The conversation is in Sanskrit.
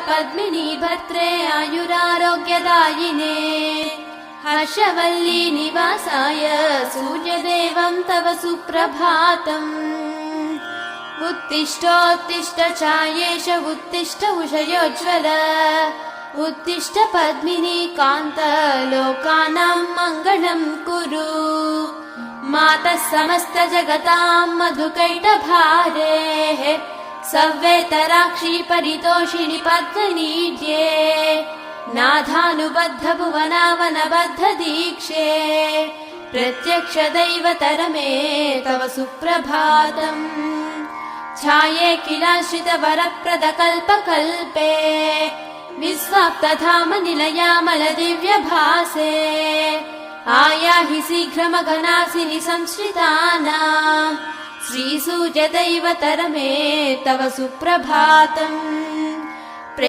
पद्मिनी भर्त्रे आयुरारोग्यदायिने हर्षवल्ली निवासाय सूर्यदेवं तव सुप्रभातम् उत्तिष्ठोत्तिष्ठ चायेश उत्तिष्ठ उषयोज्ज्वल उत्तिष्ठ पद्मिनी कान्त लोकानां मङ्गलं कुरु मातः समस्त जगतां मधुकैटभारेः सव्येतराक्षी परितोषिणि पद्मनीड्ये नाथानुबद्ध भुवनावनबद्ध दीक्षे प्रत्यक्ष दैवतरमे तव सुप्रभातम् छाये किलाश्रित वरप्रद कल्पकल्पे विस्वाप्तधाम निलयामल दिव्यभासे आयाहि शीघ्रमघनासिनि संश्रितानां श्रीसूर्यदैवतरमे तव सुप्रभातम्।